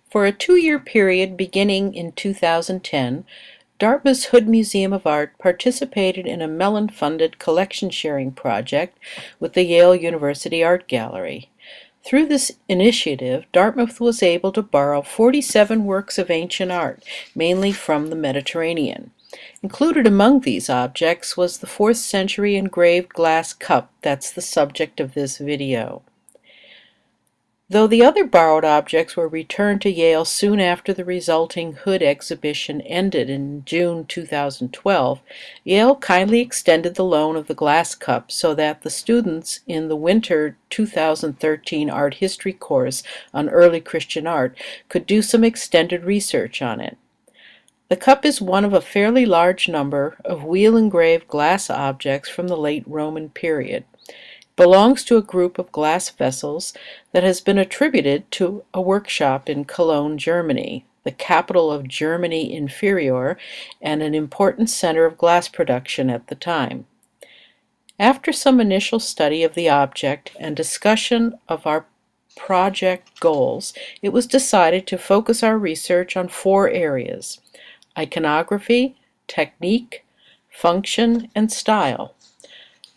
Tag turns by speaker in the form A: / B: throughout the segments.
A: For a 2-year period beginning in 2010, Dartmouth's Hood Museum of Art participated in a Mellon-funded collection-sharing project with the Yale University Art Gallery. Through this initiative, Dartmouth was able to borrow 47 works of ancient art, mainly from the Mediterranean. Included among these objects was the 4th century engraved glass cup that's the subject of this video. Though the other borrowed objects were returned to Yale soon after the resulting Hood exhibition ended in June 2012, Yale kindly extended the loan of the glass cup so that the students in the winter 2013 art history course on early Christian art could do some extended research on it. The cup is one of a fairly large number of wheel-engraved glass objects from the late Roman period. Belongs to a group of glass vessels that has been attributed to a workshop in Cologne, Germany, the capital of Germany Inferior and an important center of glass production at the time. After some initial study of the object and discussion of our project goals, it was decided to focus our research on 4 areas: iconography, technique, function, and style.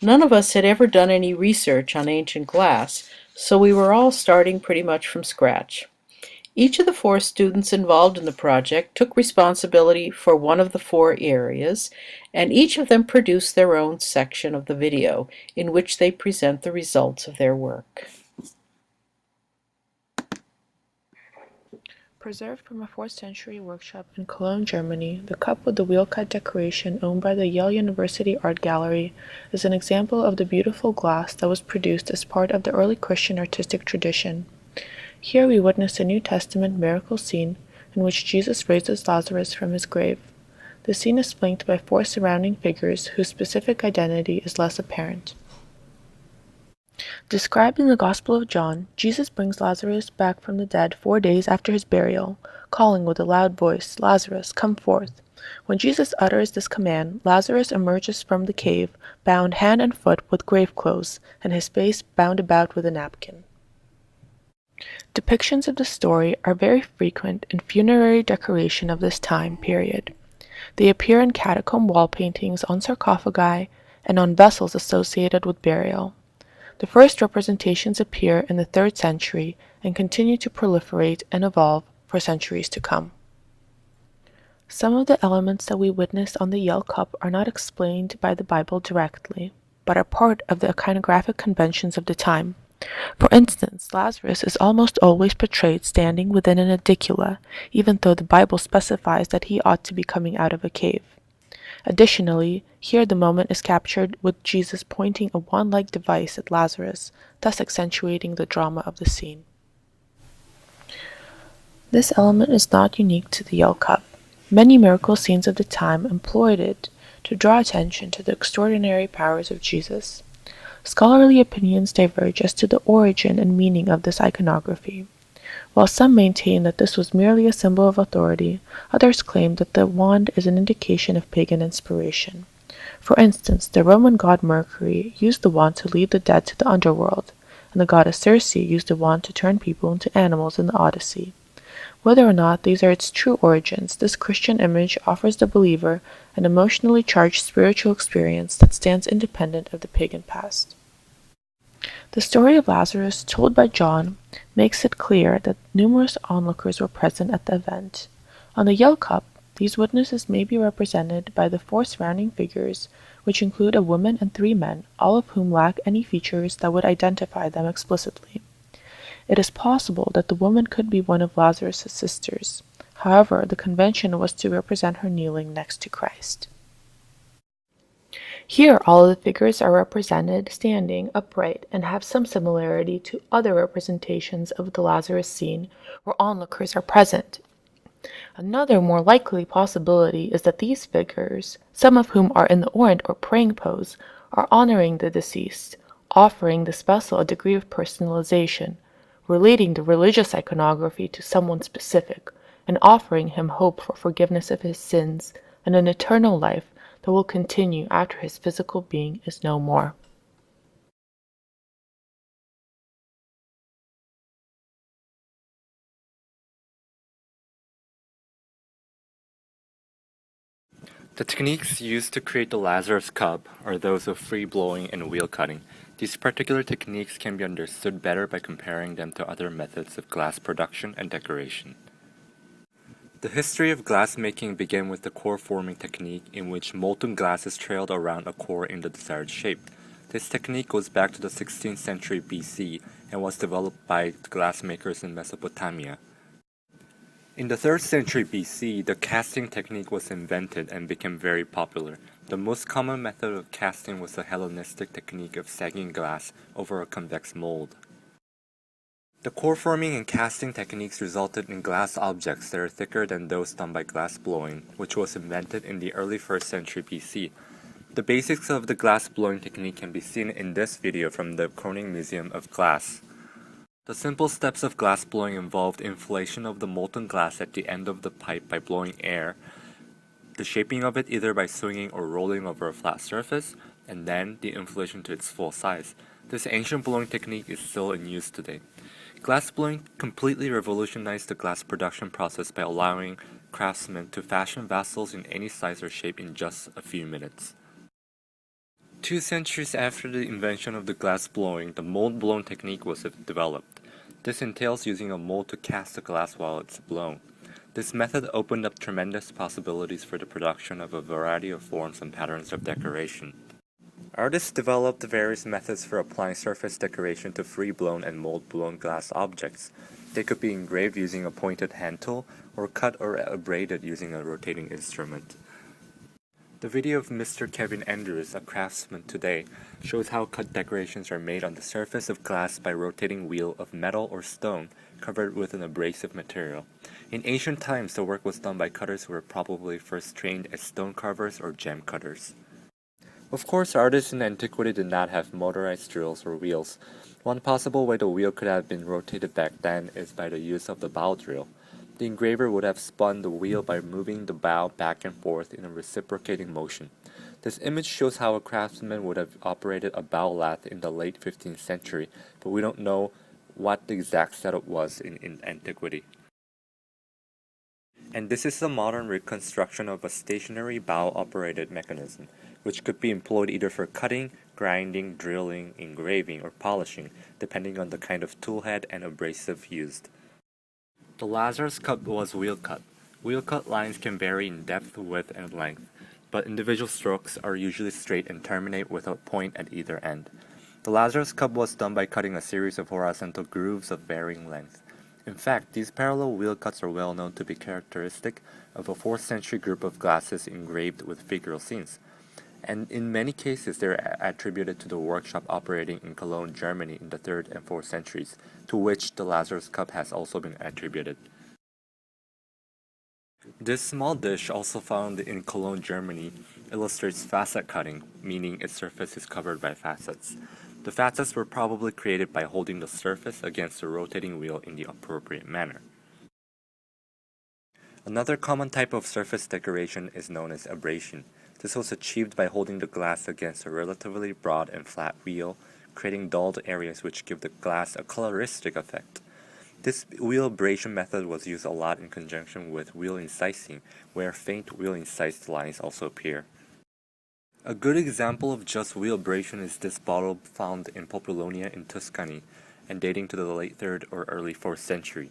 A: None of us had ever done any research on ancient glass, so we were all starting pretty much from scratch. Each of the 4 students involved in the project took responsibility for one of the 4 areas, and each of them produced their own section of the video, in which they present the results of their work.
B: Preserved from a 4th century workshop in Cologne, Germany, the cup with the wheel-cut decoration owned by the Yale University Art Gallery is an example of the beautiful glass that was produced as part of the early Christian artistic tradition. Here we witness a New Testament miracle scene in which Jesus raises Lazarus from his grave. The scene is flanked by 4 surrounding figures whose specific identity is less apparent. Described in the Gospel of John, Jesus brings Lazarus back from the dead 4 days after his burial, calling with a loud voice, "Lazarus, come forth." When Jesus utters this command, Lazarus emerges from the cave, bound hand and foot with grave clothes, and his face bound about with a napkin. Depictions of the story are very frequent in funerary decoration of this time period. They appear in catacomb wall paintings on sarcophagi and on vessels associated with burial. The first representations appear in the 3rd century and continue to proliferate and evolve for centuries to come. Some of the elements that we witness on the Yale cup are not explained by the Bible directly, but are part of the iconographic conventions of the time. For instance, Lazarus is almost always portrayed standing within an edicula, even though the Bible specifies that he ought to be coming out of a cave. Additionally, here the moment is captured with Jesus pointing a wand-like device at Lazarus, thus accentuating the drama of the scene. This element is not unique to the Yale cup. Many miracle scenes of the time employed it to draw attention to the extraordinary powers of Jesus. Scholarly opinions diverge as to the origin and meaning of this iconography. While some maintain that this was merely a symbol of authority, others claim that the wand is an indication of pagan inspiration. For instance, the Roman god Mercury used the wand to lead the dead to the underworld, and the goddess Circe used the wand to turn people into animals in the Odyssey. Whether or not these are its true origins, this Christian image offers the believer an emotionally charged spiritual experience that stands independent of the pagan past. The story of Lazarus, told by John, makes it clear that numerous onlookers were present at the event. On the Yale cup, these witnesses may be represented by the 4 surrounding figures, which include a woman and 3 men, all of whom lack any features that would identify them explicitly. It is possible that the woman could be one of Lazarus' sisters. However, the convention was to represent her kneeling next to Christ. Here all of the figures are represented standing upright and have some similarity to other representations of the Lazarus scene where onlookers are present. Another more likely possibility is that these figures, some of whom are in the orant or praying pose, are honoring the deceased, offering this vessel a degree of personalization, relating the religious iconography to someone specific, and offering him hope for forgiveness of his sins and an eternal life that will continue after his physical being is no more.
C: The techniques used to create the Lazarus cup are those of free blowing and wheel cutting. These particular techniques can be understood better by comparing them to other methods of glass production and decoration. The history of glass making began with the core forming technique, in which molten glass is trailed around a core in the desired shape. This technique goes back to the 16th century BC and was developed by glassmakers in Mesopotamia. In the 3rd century BC, the casting technique was invented and became very popular. The most common method of casting was the Hellenistic technique of sagging glass over a convex mold. The core forming and casting techniques resulted in glass objects that are thicker than those done by glass blowing, which was invented in the early 1st century BC. The basics of the glass blowing technique can be seen in this video from the Corning Museum of Glass. The simple steps of glass blowing involved inflation of the molten glass at the end of the pipe by blowing air, the shaping of it either by swinging or rolling over a flat surface, and then the inflation to its full size. This ancient blowing technique is still in use today. Glass blowing completely revolutionized the glass production process by allowing craftsmen to fashion vessels in any size or shape in just a few minutes. 2 centuries after the invention of the glass blowing, the mold blown technique was developed. This entails using a mold to cast the glass while it's blown. This method opened up tremendous possibilities for the production of a variety of forms and patterns of decoration. Artists developed various methods for applying surface decoration to free-blown and mold-blown glass objects. They could be engraved using a pointed hand tool, or cut or abraded using a rotating instrument. The video of Mr. Kevin Andrews, a craftsman today, shows how cut decorations are made on the surface of glass by rotating wheel of metal or stone covered with an abrasive material. In ancient times, the work was done by cutters who were probably first trained as stone carvers or gem cutters. Of course, artists in antiquity did not have motorized drills or wheels. One possible way the wheel could have been rotated back then is by the use of the bow drill. The engraver would have spun the wheel by moving the bow back and forth in a reciprocating motion. This image shows how a craftsman would have operated a bow lathe in the late 15th century, but we don't know what the exact setup was in antiquity. And this is a modern reconstruction of a stationary bow-operated mechanism, which could be employed either for cutting, grinding, drilling, engraving, or polishing, depending on the kind of tool head and abrasive used. The Lazarus cup was wheel cut. Wheel cut lines can vary in depth, width, and length, but individual strokes are usually straight and terminate with a point at either end. The Lazarus cup was done by cutting a series of horizontal grooves of varying length. In fact, these parallel wheel cuts are well known to be characteristic of a 4th century group of glasses engraved with figural scenes, and in many cases they are attributed to the workshop operating in Cologne, Germany in the 3rd and 4th centuries, to which the Lazarus cup has also been attributed. This small dish, also found in Cologne, Germany, illustrates facet cutting, meaning its surface is covered by facets. The facets were probably created by holding the surface against the rotating wheel in the appropriate manner. Another common type of surface decoration is known as abrasion. This was achieved by holding the glass against a relatively broad and flat wheel, creating dulled areas which give the glass a coloristic effect. This wheel abrasion method was used a lot in conjunction with wheel incising, where faint wheel incised lines also appear. A good example of just wheel abrasion is this bottle found in Populonia in Tuscany and dating to the late 3rd or early 4th century.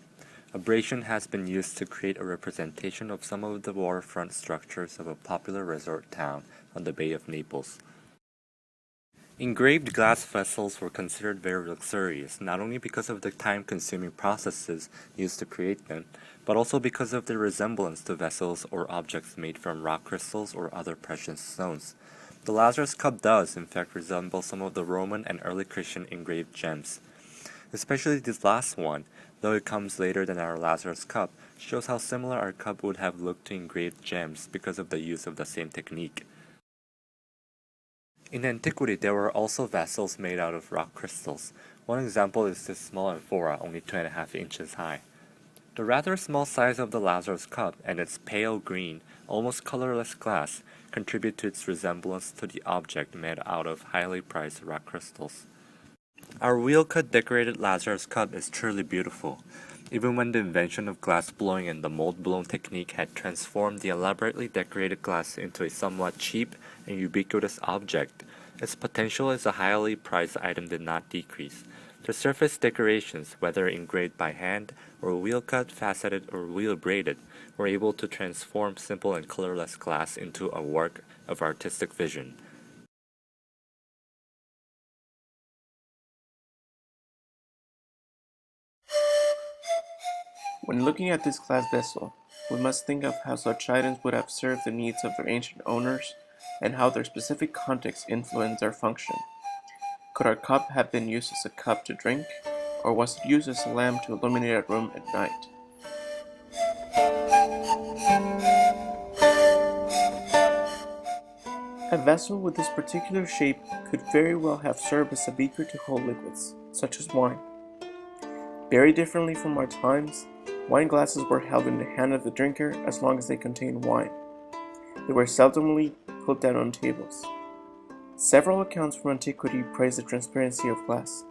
C: Abrasion has been used to create a representation of some of the waterfront structures of a popular resort town on the Bay of Naples. Engraved glass vessels were considered very luxurious, not only because of the time-consuming processes used to create them, but also because of their resemblance to vessels or objects made from rock crystals or other precious stones. The Lazarus cup does, in fact, resemble some of the Roman and early Christian engraved gems. Especially this last one, though it comes later than our Lazarus cup, shows how similar our cup would have looked to engraved gems because of the use of the same technique. In antiquity, there were also vessels made out of rock crystals. One example is this small amphora, only 2.5 inches high. The rather small size of the Lazarus cup and its pale green, almost colorless glass contribute to its resemblance to the object made out of highly prized rock crystals. Our wheel-cut decorated Lazarus cup is truly beautiful. Even when the invention of glass blowing and the mold blown technique had transformed the elaborately decorated glass into a somewhat cheap and ubiquitous object, its potential as a highly prized item did not decrease. The surface decorations, whether engraved by hand or wheel cut, faceted, or wheel braided, were able to transform simple and colorless glass into a work of artistic vision.
D: When looking at this glass vessel, we must think of how such items would have served the needs of their ancient owners and how their specific context influenced their function. Could our cup have been used as a cup to drink, or was it used as a lamp to illuminate a room at night? A vessel with this particular shape could very well have served as a beaker to hold liquids, such as wine. Very differently from our times, wine glasses were held in the hand of the drinker as long as they contained wine. They were seldomly put down on tables. Several accounts from antiquity praise the transparency of glass.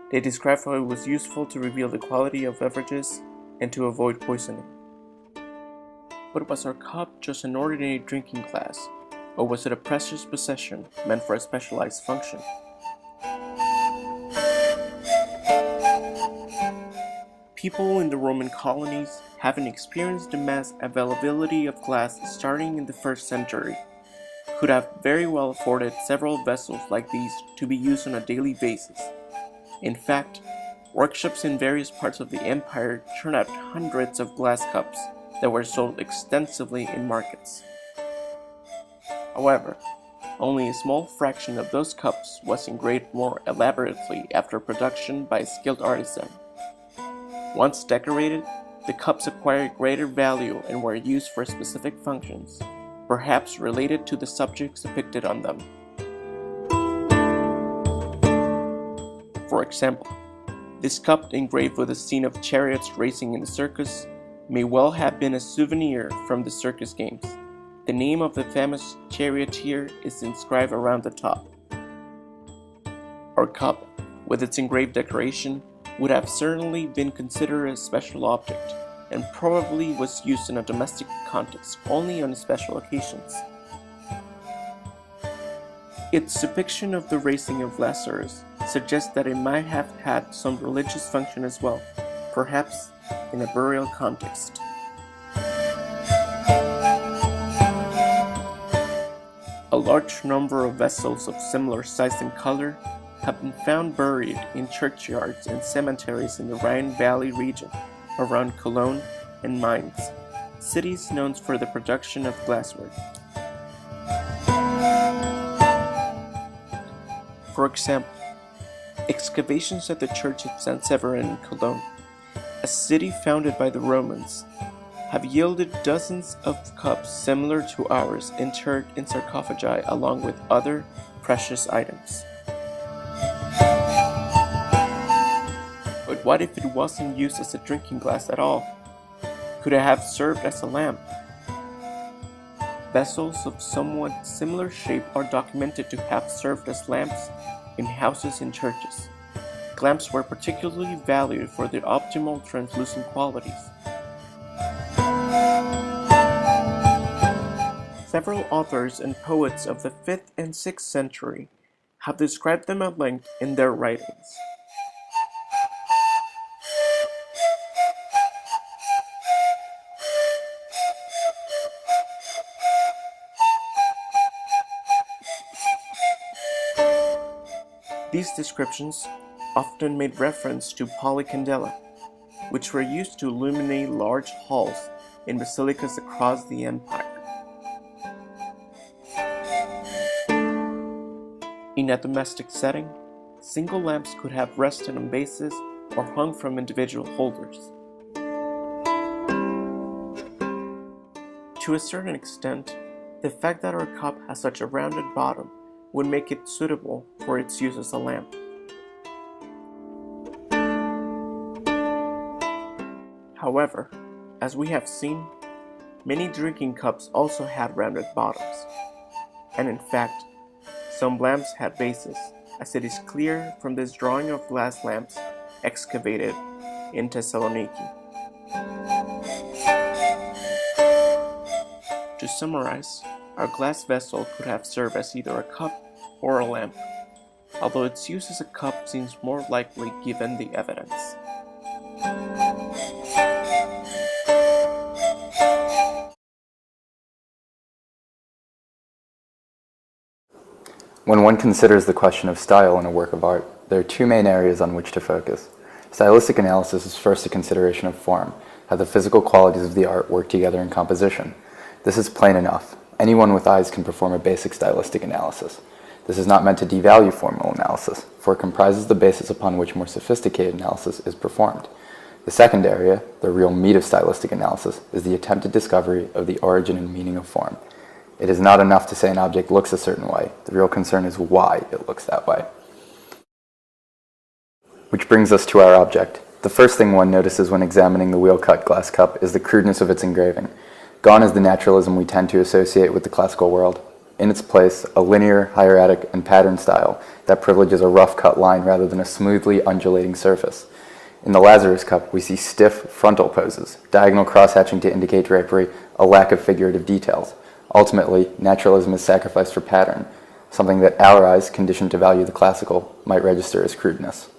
D: They describe how it was useful to reveal the quality of beverages and to avoid poisoning. But was our cup just an ordinary drinking glass, or was it a precious possession meant for a specialized function? People in the Roman colonies, having experienced the mass availability of glass starting in the 1st century, could have very well afforded several vessels like these to be used on a daily basis. In fact, workshops in various parts of the empire turned out hundreds of glass cups that were sold extensively in markets. However, only a small fraction of those cups was engraved more elaborately after production by a skilled artisan. Once decorated, the cups acquired greater value and were used for specific functions, perhaps related to the subjects depicted on them. For example, this cup engraved with a scene of chariots racing in the circus may well have been a souvenir from the circus games. The name of the famous charioteer is inscribed around the top. Our cup, with its engraved decoration, would have certainly been considered a special object, and probably was used in a domestic context only on special occasions. Its depiction of the racing of Lazarus suggests that it might have had some religious function as well, perhaps in a burial context. A large number of vessels of similar size and color have been found buried in churchyards and cemeteries in the Rhine Valley region, around Cologne and Mainz, cities known for the production of glassware. For example, excavations at the church of St. Severin in Cologne, a city founded by the Romans, have yielded dozens of cups similar to ours interred in sarcophagi along with other precious items. But what if it wasn't used as a drinking glass at all? Could it have served as a lamp? Vessels of somewhat similar shape are documented to have served as lamps in houses and churches. Lamps were particularly valued for their optimal translucent qualities. Several authors and poets of the 5th and 6th century have described them at length in their writings. These descriptions often made reference to polycandela, which were used to illuminate large halls in basilicas across the empire. In a domestic setting, single lamps could have rested on bases or hung from individual holders. To a certain extent, the fact that our cup has such a rounded bottom would make it suitable for its use as a lamp. However, as we have seen, many drinking cups also had rounded bottoms, and in fact, some lamps had bases, as it is clear from this drawing of glass lamps excavated in Thessaloniki. To summarize, our glass vessel could have served as either a cup or a lamp, although its use as a cup seems more likely given the evidence.
E: When one considers the question of style in a work of art, there are two main areas on which to focus. Stylistic analysis is first a consideration of form, how the physical qualities of the art work together in composition. This is plain enough. Anyone with eyes can perform a basic stylistic analysis. This is not meant to devalue formal analysis, for it comprises the basis upon which more sophisticated analysis is performed. The second area, the real meat of stylistic analysis, is the attempted discovery of the origin and meaning of form. It is not enough to say an object looks a certain way. The real concern is why it looks that way. Which brings us to our object. The first thing one notices when examining the wheel-cut glass cup is the crudeness of its engraving. Gone is the naturalism we tend to associate with the classical world. In its place, a linear, hieratic, and pattern style that privileges a rough-cut line rather than a smoothly undulating surface. In the Lazarus cup, we see stiff frontal poses, diagonal cross-hatching to indicate drapery, a lack of figurative details. Ultimately, naturalism is sacrificed for pattern, something that our eyes, conditioned to value the classical, might register as crudeness.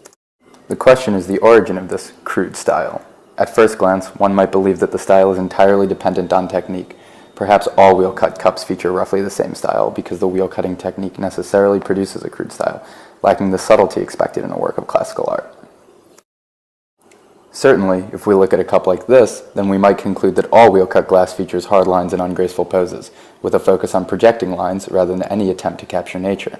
E: The question is the origin of this crude style. At first glance, one might believe that the style is entirely dependent on technique. Perhaps all wheel-cut cups feature roughly the same style because the wheel-cutting technique necessarily produces a crude style, lacking the subtlety expected in a work of classical art. Certainly, if we look at a cup like this, then we might conclude that all wheel-cut glass features hard lines and ungraceful poses, with a focus on projecting lines rather than any attempt to capture nature.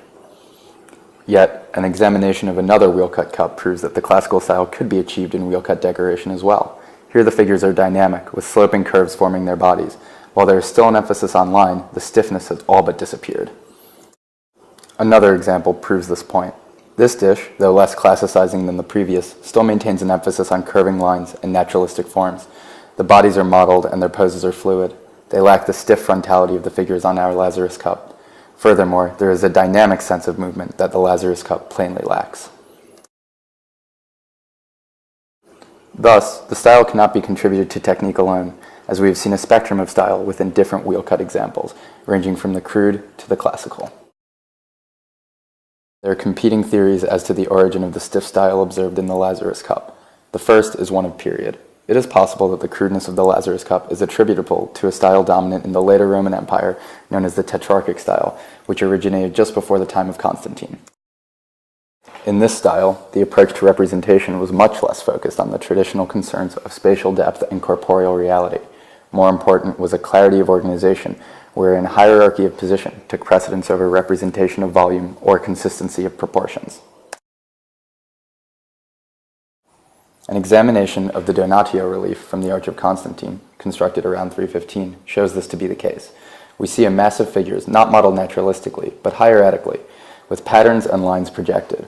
E: Yet, an examination of another wheel-cut cup proves that the classical style could be achieved in wheel-cut decoration as well. Here the figures are dynamic, with sloping curves forming their bodies. While there is still an emphasis on line, the stiffness has all but disappeared. Another example proves this point. This dish, though less classicizing than the previous, still maintains an emphasis on curving lines and naturalistic forms. The bodies are modeled and their poses are fluid. They lack the stiff frontality of the figures on our Lazarus cup. Furthermore, there is a dynamic sense of movement that the Lazarus cup plainly lacks. Thus, the style cannot be contributed to technique alone, as we have seen a spectrum of style within different wheel-cut examples, ranging from the crude to the classical. There are competing theories as to the origin of the stiff style observed in the Lazarus cup. The first is one of period. It is possible that the crudeness of the Lazarus cup is attributable to a style dominant in the later Roman Empire known as the Tetrarchic style, which originated just before the time of Constantine. In this style, the approach to representation was much less focused on the traditional concerns of spatial depth and corporeal reality. More important was a clarity of organization, wherein hierarchy of position took precedence over representation of volume or consistency of proportions. An examination of the Donatio relief from the Arch of Constantine, constructed around 315, shows this to be the case. We see a mass of figures not modeled naturalistically, but hieratically, with patterns and lines projected.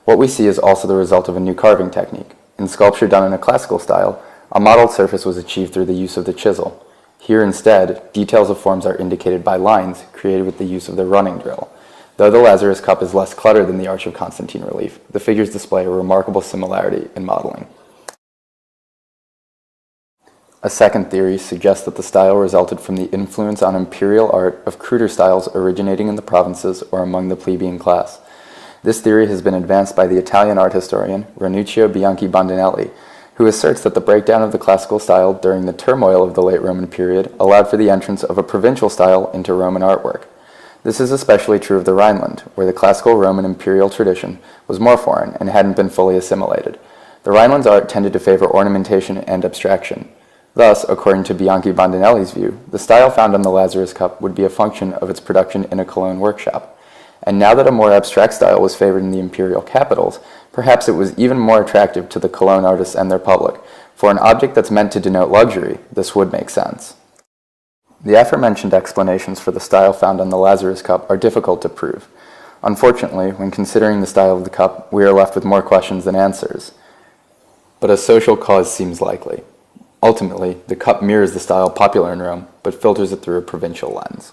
E: What we see is also the result of a new carving technique. In sculpture done in a classical style, a modeled surface was achieved through the use of the chisel. Here instead, details of forms are indicated by lines created with the use of the running drill. Though the Lazarus cup is less cluttered than the Arch of Constantine relief, the figures display a remarkable similarity in modeling. A second theory suggests that the style resulted from the influence on imperial art of cruder styles originating in the provinces or among the plebeian class. This theory has been advanced by the Italian art historian Ranuccio Bianchi-Bandinelli, who asserts that the breakdown of the classical style during the turmoil of the late Roman period allowed for the entrance of a provincial style into Roman artwork. This is especially true of the Rhineland, where the classical Roman imperial tradition was more foreign and hadn't been fully assimilated. The Rhineland's art tended to favor ornamentation and abstraction. Thus, according to Bianchi-Bandinelli's view, the style found on the Lazarus cup would be a function of its production in a Cologne workshop. And now that a more abstract style was favored in the imperial capitals, perhaps it was even more attractive to the Cologne artists and their public. For an object that's meant to denote luxury, this would make sense. The aforementioned explanations for the style found on the Lazarus cup are difficult to prove. Unfortunately, when considering the style of the cup, we are left with more questions than answers. But a social cause seems likely. Ultimately, the cup mirrors the style popular in Rome, but filters it through a provincial lens.